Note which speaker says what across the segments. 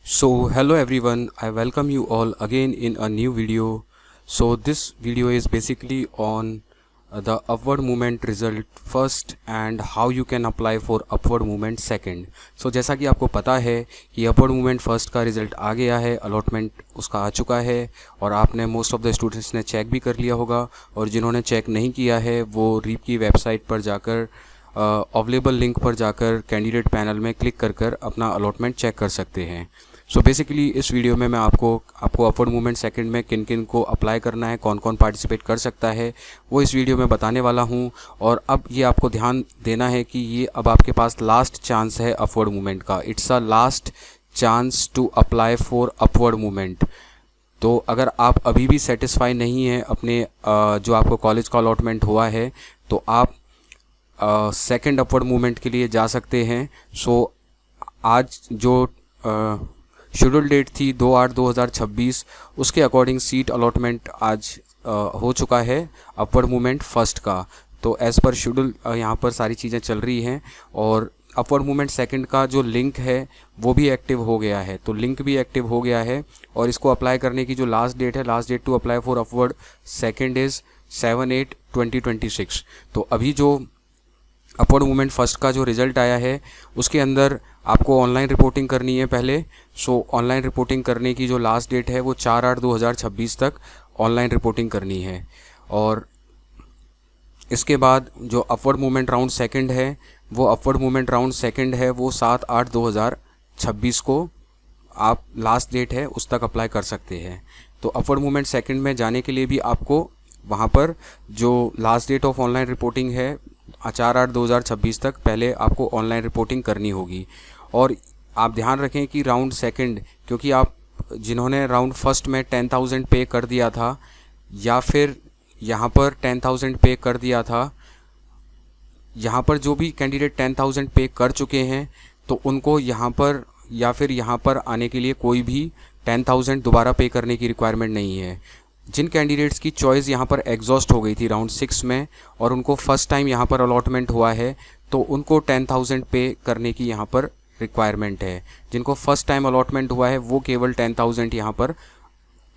Speaker 1: Hello everyone, I welcome you all again in a new video. This video is basically on the upward movement result first and how you can apply for upward movement second. जैसा कि आपको पता है कि upward movement first का result आ गया है, allotment उसका आ चुका है और आपने मोस्ट ऑफ द स्टूडेंट्स ने चेक भी कर लिया होगा और जिन्होंने चेक नहीं किया है वो रीप की वेबसाइट पर जाकर अवेलेबल लिंक पर जाकर कैंडिडेट पैनल में क्लिक कर अपना अलॉटमेंट चेक कर सकते हैं। बेसिकली इस वीडियो में मैं आपको अपवर्ड मूवमेंट सेकंड में किन किन को अप्लाई करना है, कौन कौन पार्टिसिपेट कर सकता है, वो इस वीडियो में बताने वाला हूं। और अब ये आपको ध्यान देना है कि ये अब आपके पास लास्ट चांस है अपवर्ड मूवमेंट का। It's a last chance to apply for upward movement. तो अगर आप अभी भी सेटिस्फाई नहीं हैं अपने जो आपको कॉलेज का अलॉटमेंट हुआ है तो आप सेकंड अपवर्ड मूवमेंट के लिए जा सकते हैं। आज जो शेड्यूल डेट थी 2/8/2026 उसके अकॉर्डिंग सीट अलॉटमेंट आज हो चुका है अपवर्ड मूवमेंट फर्स्ट का। तो एज़ पर शेड्यूल यहाँ पर सारी चीज़ें चल रही हैं और अपवर्ड मूवमेंट सेकंड का जो लिंक है वो भी एक्टिव हो गया है। तो लिंक भी एक्टिव हो गया है और इसको अप्लाई करने की जो लास्ट डेट है, last date to apply for upward second is 7/8/2026। तो अभी जो अपवर्ड मूवमेंट फर्स्ट का जो रिज़ल्ट आया है उसके अंदर आपको ऑनलाइन रिपोर्टिंग करनी है पहले। ऑनलाइन रिपोर्टिंग करने की जो लास्ट डेट है वो 4/8/2026 तक ऑनलाइन रिपोर्टिंग करनी है। और इसके बाद जो अपवर्ड मूवमेंट राउंड सेकंड है वो 7/8/2026 को आप लास्ट डेट है उस तक अप्लाई कर सकते हैं। तो अपवर्ड मूवमेंट सेकंड में जाने के लिए भी आपको वहाँ पर जो last date of online reporting है 4/8/2026 तक पहले आपको ऑनलाइन रिपोर्टिंग करनी होगी। और आप ध्यान रखें कि राउंड सेकंड, क्योंकि आप जिन्होंने राउंड फर्स्ट में 10,000 पे कर दिया था या फिर यहाँ पर 10,000 पे कर दिया था, यहाँ पर जो भी कैंडिडेट 10,000 पे कर चुके हैं तो उनको यहाँ पर या फिर यहाँ पर आने के लिए कोई भी 10,000 दोबारा पे करने की रिक्वायरमेंट नहीं है। जिन कैंडिडेट्स की चॉइस यहाँ पर एग्जॉस्ट हो गई थी राउंड 6 में और उनको फर्स्ट टाइम यहाँ पर अलॉटमेंट हुआ है तो उनको 10,000 पे करने की यहाँ पर रिक्वायरमेंट है। जिनको फर्स्ट टाइम अलॉटमेंट हुआ है वो केवल 10,000 यहाँ पर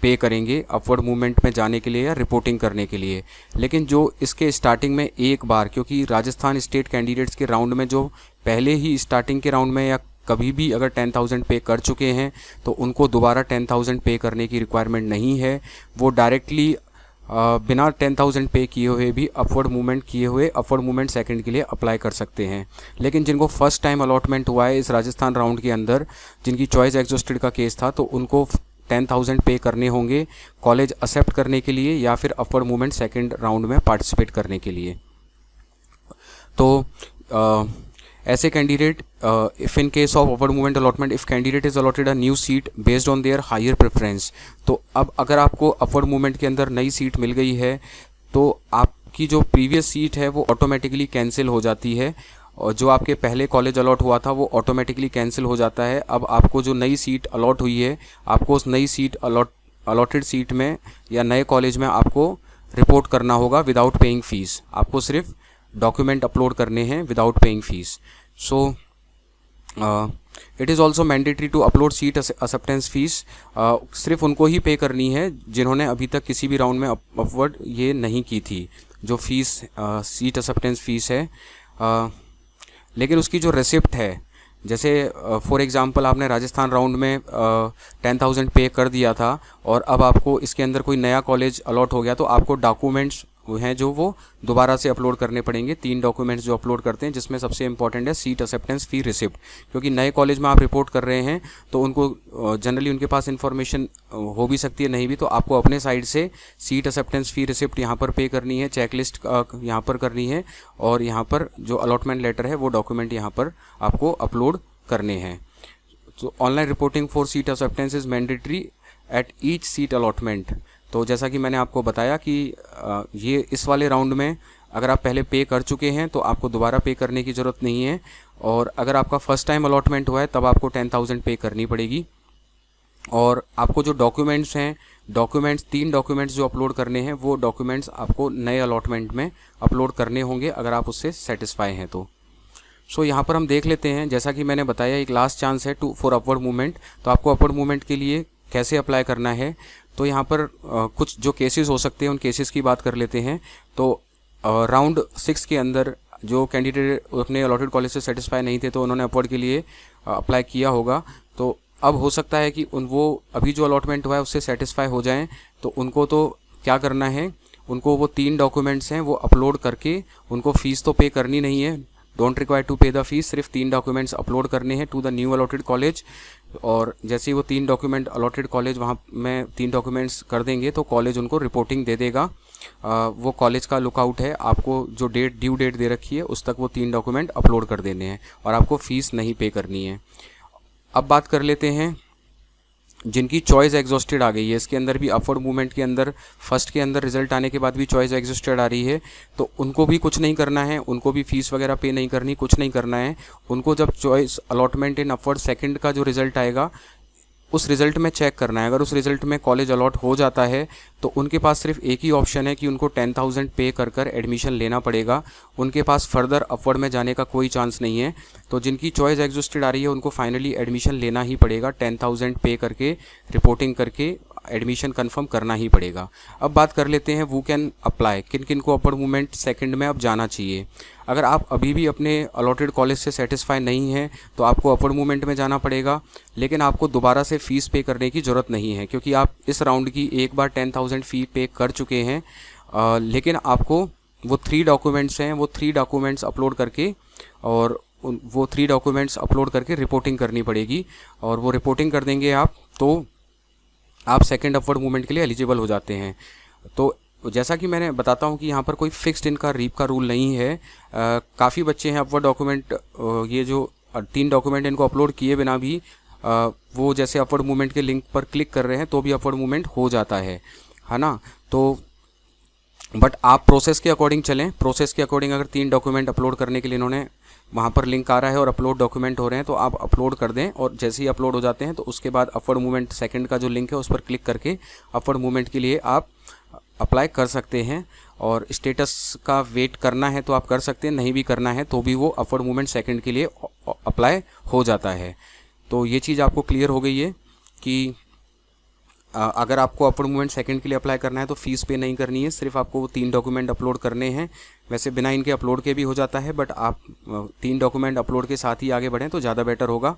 Speaker 1: पे करेंगे अपवर्ड मूवमेंट में जाने के लिए या रिपोर्टिंग करने के लिए। लेकिन जो इसके स्टार्टिंग में एक बार, क्योंकि राजस्थान स्टेट कैंडिडेट्स के राउंड में जो पहले ही स्टार्टिंग के राउंड में या कभी भी अगर 10,000 पे कर चुके हैं तो उनको दोबारा 10,000 पे करने की रिक्वायरमेंट नहीं है। वो डायरेक्टली बिना 10,000 पे किए हुए भी अपवर्ड मूवमेंट सेकंड के लिए अप्लाई कर सकते हैं। लेकिन जिनको फर्स्ट टाइम अलॉटमेंट हुआ है इस राजस्थान राउंड के अंदर, जिनकी चॉइस एग्जॉस्टेड का केस था, तो उनको 10,000 पे करने होंगे कॉलेज एक्सेप्ट करने के लिए या फिर अपवर्ड मूवमेंट सेकंड राउंड में पार्टिसिपेट करने के लिए। तो ऐसे candidate if in case of upward movement allotment if candidate is allotted a new seat based on their higher preference. तो अब अगर आपको अपवर्ड मूवमेंट के अंदर नई सीट मिल गई है तो आपकी जो प्रीवियस सीट है वो ऑटोमेटिकली कैंसिल हो जाती है और जो आपके पहले कॉलेज अलॉट हुआ था वो ऑटोमेटिकली कैंसिल हो जाता है। अब आपको जो नई सीट अलॉट हुई है आपको उस नई सीट अलॉटेड सीट में या नए कॉलेज में आपको रिपोर्ट करना होगा विदाउट पेइंग फीस। आपको सिर्फ डॉक्यूमेंट अपलोड करने हैं without paying fees. It is also mandatory to upload seat acceptance fees. सिर्फ उनको ही पे करनी है जिन्होंने अभी तक किसी भी राउंड में अपवर्ड ये नहीं की थी, जो फीस सीट एक्सेप्टेंस फीस है। लेकिन उसकी जो रिसिप्ट है, जैसे फॉर एग्जांपल आपने राजस्थान राउंड में 10,000 पे कर दिया था और अब आपको इसके अंदर कोई नया कॉलेज अलॉट हो गया तो आपको डॉक्यूमेंट्स हैं जो वो दोबारा से अपलोड करने पड़ेंगे। 3 डॉक्यूमेंट्स जो अपलोड करते हैं जिसमें सबसे इंपॉर्टेंट है सीट एक्सेप्टेंस फी रिसिप्ट, क्योंकि नए कॉलेज में आप रिपोर्ट कर रहे हैं तो उनको जनरली उनके पास इन्फॉर्मेशन हो भी सकती है, नहीं भी, तो आपको अपने साइड से सीट एक्सेप्टेंस फी रिसिप्ट यहाँ पर पे करनी है, चेकलिस्ट यहाँ पर करनी है और यहाँ पर जो अलॉटमेंट लेटर है वो डॉक्यूमेंट यहाँ पर आपको अपलोड करने हैं। तो online reporting for seat acceptance is mandatory at each seat allotment. तो जैसा कि मैंने आपको बताया कि ये इस वाले राउंड में अगर आप पहले पे कर चुके हैं तो आपको दोबारा पे करने की ज़रूरत नहीं है और अगर आपका फर्स्ट टाइम अलॉटमेंट हुआ है तब आपको 10,000 पे करनी पड़ेगी। और आपको जो डॉक्यूमेंट्स हैं, 3 डॉक्यूमेंट्स जो अपलोड करने हैं वो डॉक्यूमेंट्स आपको नए अलॉटमेंट में अपलोड करने होंगे अगर आप उससे सेटिस्फाई हैं तो। सो यहाँ पर हम देख लेते हैं, जैसा कि मैंने बताया एक लास्ट चांस है फॉर अपवर्ड मूवमेंट। तो आपको अपवर्ड मूवमेंट के लिए कैसे अप्लाई करना है, तो यहाँ पर कुछ जो केसेस हो सकते हैं उन केसेस की बात कर लेते हैं। तो राउंड 6 के अंदर जो कैंडिडेट अपने अलॉटेड कॉलेज से सेटिस्फाई नहीं थे तो उन्होंने अपवर्ड के लिए अप्लाई किया होगा। तो अब हो सकता है कि वो अभी जो अलॉटमेंट हुआ है उससे सेटिस्फाई हो जाएं। तो उनको तो क्या करना है, उनको वो 3 डॉक्यूमेंट्स हैं वो अपलोड करके, उनको फ़ीस तो पे करनी नहीं है, don't require to pay the fees, सिर्फ 3 डॉक्यूमेंट्स अपलोड करने हैं to the new allotted college. और जैसे ही वो 3 डॉक्यूमेंट अलॉटेड कॉलेज वहाँ में 3 डॉक्यूमेंट्स कर देंगे तो कॉलेज उनको रिपोर्टिंग दे देगा। वो कॉलेज का लुकआउट है, आपको जो ड्यू डेट दे रखी है उस तक वो 3 डॉक्यूमेंट अपलोड कर देने हैं और आपको फ़ीस नहीं पे करनी है। अब बात कर लेते हैं जिनकी चॉइस एग्जॉस्टेड आ गई है। इसके अंदर भी अपवर्ड मूवमेंट के अंदर फर्स्ट के अंदर रिजल्ट आने के बाद भी चॉइस एग्जॉस्टेड आ रही है, तो उनको भी कुछ नहीं करना है, उनको भी फीस वगैरह पे नहीं करनी, कुछ नहीं करना है। उनको जब choice allotment in upward second का जो रिजल्ट आएगा उस रिज़ल्ट में चेक करना है। अगर उस रिज़ल्ट में कॉलेज अलॉट हो जाता है तो उनके पास सिर्फ एक ही ऑप्शन है कि उनको 10,000 पे कर एडमिशन लेना पड़ेगा। उनके पास फर्दर अपवर्ड में जाने का कोई चांस नहीं है। तो जिनकी चॉइस एग्जॉस्टेड आ रही है उनको फाइनली एडमिशन लेना ही पड़ेगा, 10,000 पे करके रिपोर्टिंग करके एडमिशन कंफर्म करना ही पड़ेगा। अब बात कर लेते हैं वो कैन अप्लाई, किन किन को अपवर्ड मूवमेंट सेकंड में अब जाना चाहिए। अगर आप अभी भी अपने अलॉटेड कॉलेज से सेटिस्फाई नहीं हैं तो आपको अपवर्ड मूवमेंट में जाना पड़ेगा, लेकिन आपको दोबारा से फ़ीस पे करने की ज़रूरत नहीं है क्योंकि आप इस राउंड की एक बार 10,000 फ़ी पे कर चुके हैं। लेकिन आपको वो 3 डॉक्यूमेंट्स हैं, वो 3 डॉक्यूमेंट्स अपलोड करके और वो 3 डॉक्यूमेंट्स अपलोड करके रिपोर्टिंग करनी पड़ेगी और वो रिपोर्टिंग कर देंगे आप तो आप सेकंड अपवर्ड मूवमेंट के लिए एलिजिबल हो जाते हैं। तो जैसा कि मैंने बताता हूं कि यहाँ पर कोई फिक्स्ड इनका रीप का रूल नहीं है। काफ़ी बच्चे हैं अपवर्ड डॉक्यूमेंट, ये जो 3 डॉक्यूमेंट इनको अपलोड किए बिना भी वो जैसे अपवर्ड मूवमेंट के लिंक पर क्लिक कर रहे हैं तो भी अपवर्ड मूवमेंट हो जाता है ना। तो बट आप प्रोसेस के अकॉर्डिंग चलें, प्रोसेस के अकॉर्डिंग अगर 3 डॉक्यूमेंट अपलोड करने के लिए इन्होंने वहाँ पर लिंक आ रहा है और अपलोड डॉक्यूमेंट हो रहे हैं तो आप अपलोड कर दें और जैसे ही अपलोड हो जाते हैं तो उसके बाद अपवर्ड मूवमेंट सेकंड का जो लिंक है उस पर क्लिक करके अपवर्ड मूवमेंट के लिए आप अप्लाई कर सकते हैं। और स्टेटस का वेट करना है तो आप कर सकते हैं, नहीं भी करना है तो भी वो अपवर्ड मूवमेंट सेकंड के लिए अप्लाई हो जाता है। तो ये चीज़ आपको क्लियर हो गई है कि अगर आपको अपवर्ड मूवमेंट सेकंड के लिए अप्लाई करना है तो फ़ीस पे नहीं करनी है, सिर्फ आपको वो 3 डॉक्यूमेंट अपलोड करने हैं। वैसे बिना इनके अपलोड के भी हो जाता है बट आप 3 डॉक्यूमेंट अपलोड के साथ ही आगे बढ़ें तो ज़्यादा बेटर होगा।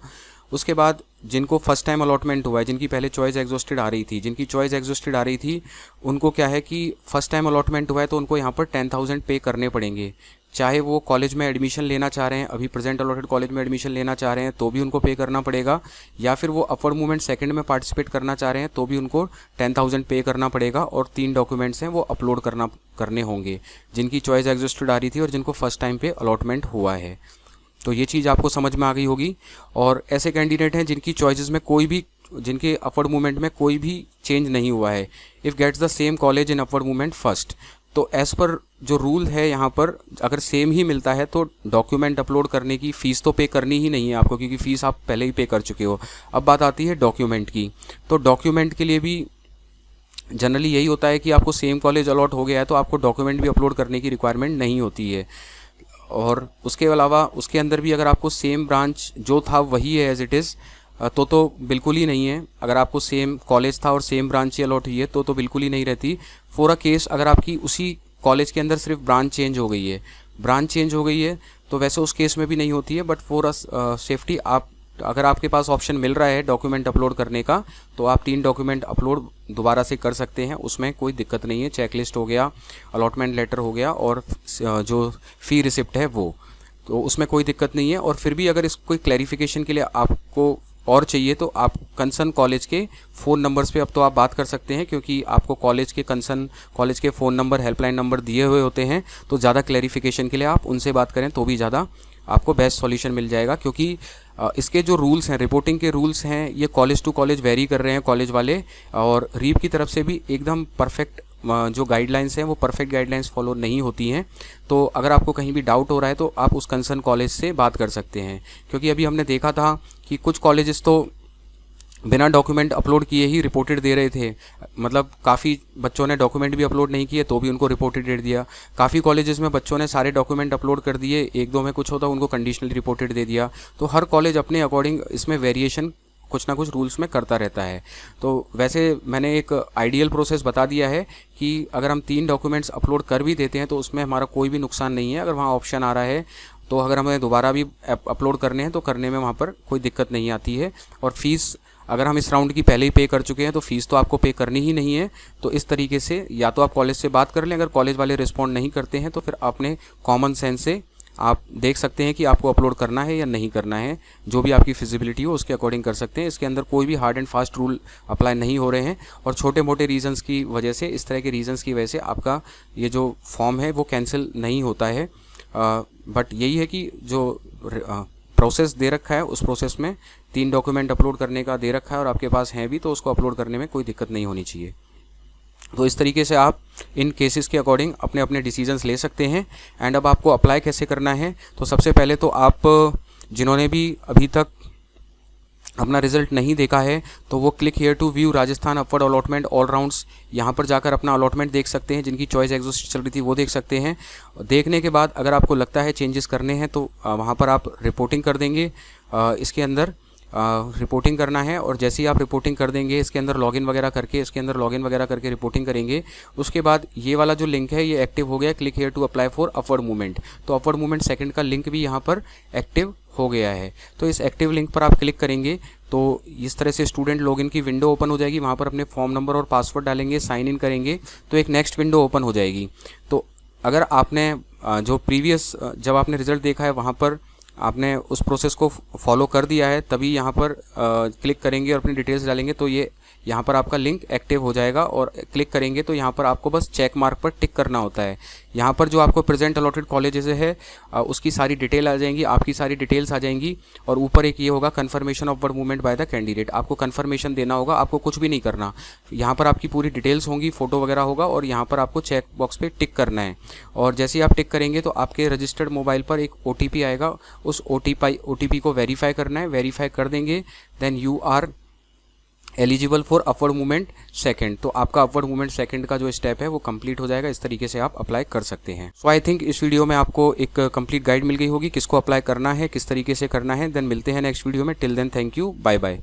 Speaker 1: उसके बाद जिनको फर्स्ट टाइम अलॉटमेंट हुआ है, जिनकी पहले चॉइस एग्जॉस्टेड आ रही थी, उनको क्या है कि फर्स्ट टाइम अलॉटमेंट हुआ है तो उनको यहाँ पर 10,000 पे करने पड़ेंगे। चाहे वो कॉलेज में एडमिशन लेना चाह रहे हैं, अभी प्रेजेंट अलॉटेड कॉलेज में एडमिशन लेना चाह रहे हैं तो भी उनको पे करना पड़ेगा, या फिर वो अपवर्ड मूवमेंट सेकंड में पार्टिसिपेट करना चाह रहे हैं तो भी उनको 10,000 पे करना पड़ेगा और 3 डॉक्यूमेंट्स हैं वो अपलोड करने होंगे जिनकी चॉइस एग्जॉस्टेड आ रही थी और जिनको फर्स्ट टाइम पे अलॉटमेंट हुआ है। तो ये चीज़ आपको समझ में आ गई होगी। और ऐसे कैंडिडेट हैं जिनकी चॉइसेस में जिनके अपवर्ड मूवमेंट में कोई भी चेंज नहीं हुआ है, if gets the same college in upward movement first, तो एज़ पर जो रूल है यहाँ पर अगर सेम ही मिलता है तो डॉक्यूमेंट अपलोड करने की फ़ीस तो पे करनी ही नहीं है आपको, क्योंकि फ़ीस आप पहले ही पे कर चुके हो। अब बात आती है डॉक्यूमेंट की, तो डॉक्यूमेंट के लिए भी जनरली यही होता है कि आपको सेम कॉलेज अलॉट हो गया है तो आपको डॉक्यूमेंट भी अपलोड करने की रिक्वायरमेंट नहीं होती है। और उसके अलावा उसके अंदर भी अगर आपको सेम ब्रांच जो था वही है एज इट इज़ तो बिल्कुल ही नहीं है। अगर आपको सेम कॉलेज था और सेम ब्रांच ही अलॉट हुई है तो बिल्कुल ही नहीं रहती। फॉर अ केस अगर आपकी उसी कॉलेज के अंदर सिर्फ ब्रांच चेंज हो गई है तो वैसे उस केस में भी नहीं होती है। बट फॉर अ सेफ्टी अगर आपके पास ऑप्शन मिल रहा है डॉक्यूमेंट अपलोड करने का तो आप 3 डॉक्यूमेंट अपलोड दोबारा से कर सकते हैं, उसमें कोई दिक्कत नहीं है। चेकलिस्ट हो गया, अलॉटमेंट लेटर हो गया और जो फ़ी रिसिप्ट है वो, तो उसमें कोई दिक्कत नहीं है। और फिर भी अगर कोई क्लैरिफिकेशन के लिए आपको और चाहिए तो आप कंसर्न कॉलेज के फ़ोन नंबर्स पे अब तो आप बात कर सकते हैं, क्योंकि आपको कॉलेज के फ़ोन नंबर, हेल्पलाइन नंबर दिए हुए होते हैं। तो ज़्यादा क्लैरिफिकेशन के लिए आप उनसे बात करें तो भी ज़्यादा आपको बेस्ट सॉल्यूशन मिल जाएगा, क्योंकि इसके जो रूल्स हैं, रिपोर्टिंग के रूल्स हैं, ये कॉलेज टू कॉलेज वेरी कर रहे हैं कॉलेज वाले। और रीप की तरफ से भी एकदम परफेक्ट जो गाइडलाइंस हैं वो परफेक्ट गाइडलाइंस फॉलो नहीं होती हैं। तो अगर आपको कहीं भी डाउट हो रहा है तो आप उस कंसर्न कॉलेज से बात कर सकते हैं, क्योंकि अभी हमने देखा था कि कुछ कॉलेजेस तो बिना डॉक्यूमेंट अपलोड किए ही रिपोर्टेड दे रहे थे। मतलब काफ़ी बच्चों ने डॉक्यूमेंट भी अपलोड नहीं किए तो भी उनको रिपोर्टेड दे दिया। काफ़ी कॉलेजेस में बच्चों ने सारे डॉक्यूमेंट अपलोड कर दिए, एक दो में कुछ होता उनको कंडीशनली रिपोर्टेड दे दिया। तो हर कॉलेज अपने अकॉर्डिंग इसमें वेरिएशन कुछ ना कुछ रूल्स में करता रहता है। तो वैसे मैंने एक आइडियल प्रोसेस बता दिया है कि अगर हम 3 डॉक्यूमेंट्स अपलोड कर भी देते हैं तो उसमें हमारा कोई भी नुकसान नहीं है। अगर वहाँ ऑप्शन आ रहा है तो अगर हमें दोबारा भी अपलोड करने हैं तो करने में वहाँ पर कोई दिक्कत नहीं आती है। और फीस अगर हम इस राउंड की पहले ही पे कर चुके हैं तो फ़ीस तो आपको पे करनी ही नहीं है। तो इस तरीके से या तो आप कॉलेज से बात कर लें, अगर कॉलेज वाले रिस्पॉन्ड नहीं करते हैं तो फिर आपने कॉमन सेंस से आप देख सकते हैं कि आपको अपलोड करना है या नहीं करना है। जो भी आपकी फिजिबिलिटी हो उसके अकॉर्डिंग कर सकते हैं। इसके अंदर कोई भी hard and fast rule apply नहीं हो रहे हैं और छोटे मोटे रीजंस की वजह से, इस तरह के रीजंस की वजह से आपका ये जो फॉर्म है वो कैंसिल नहीं होता है। बट यही है कि जो प्रोसेस दे रखा है उस प्रोसेस में 3 डॉक्यूमेंट अपलोड करने का दे रखा है और आपके पास हैं भी तो उसको अपलोड करने में कोई दिक्कत नहीं होनी चाहिए। तो इस तरीके से आप इन केसेस के अकॉर्डिंग अपने अपने डिसीजंस ले सकते हैं। एंड अब आपको अप्लाई कैसे करना है, तो सबसे पहले तो आप जिन्होंने भी अभी तक अपना रिजल्ट नहीं देखा है तो वो click here to view Rajasthan upward allotment all rounds, यहाँ पर जाकर अपना अलॉटमेंट देख सकते हैं। जिनकी चॉइस एग्जॉस्ट चल रही थी वो देख सकते हैं। देखने के बाद अगर आपको लगता है चेंजेस करने हैं तो वहाँ पर आप रिपोर्टिंग कर देंगे। इसके अंदर रिपोर्टिंग करना है और जैसे ही आप रिपोर्टिंग कर देंगे इसके अंदर लॉगिन वगैरह करके रिपोर्टिंग करेंगे। उसके बाद ये वाला जो लिंक है ये एक्टिव हो गया, click here to apply for upward movement. तो अपवर्ड मूवमेंट सेकंड का लिंक भी यहाँ पर एक्टिव हो गया है। तो इस एक्टिव लिंक पर आप क्लिक करेंगे तो इस तरह से स्टूडेंट लॉगिन की विंडो ओपन हो जाएगी। वहाँ पर अपने फॉर्म नंबर और पासवर्ड डालेंगे, साइन इन करेंगे तो एक नेक्स्ट विंडो ओपन हो जाएगी। तो अगर आपने जो प्रीवियस जब आपने रिजल्ट देखा है वहाँ पर आपने उस प्रोसेस को फॉलो कर दिया है तभी यहाँ पर क्लिक करेंगे और अपनी डिटेल्स डालेंगे तो ये यहाँ पर आपका लिंक एक्टिव हो जाएगा। और क्लिक करेंगे तो यहाँ पर आपको बस चेक मार्क पर टिक करना होता है। यहाँ पर जो आपको प्रेजेंट अलॉटेड कॉलेजेस है उसकी सारी डिटेल आ जाएंगी, आपकी सारी डिटेल्स आ जाएंगी और ऊपर एक ये होगा confirmation of upward movement by the candidate. आपको कन्फर्मेशन देना होगा, आपको कुछ भी नहीं करना। यहाँ पर आपकी पूरी डिटेल्स होंगी, फोटो वगैरह होगा और यहाँ पर आपको चेक बॉक्स पे टिक करना है। और जैसे ही आप टिक करेंगे तो आपके रजिस्टर्ड मोबाइल पर एक OTP आएगा, उस OTP को वेरीफाई करना है। वेरीफाई कर देंगे then you are eligible for upward movement second. तो आपका अपवर्ड मूवमेंट सेकंड का जो स्टेप है वो कंप्लीट हो जाएगा। इस तरीके से आप अप्लाई कर सकते हैं। सो आई थिंक इस वीडियो में आपको एक कंप्लीट गाइड मिल गई होगी किसको अप्लाई करना है, किस तरीके से करना है। देन मिलते हैं नेक्स्ट वीडियो में। Till then thank you, bye bye.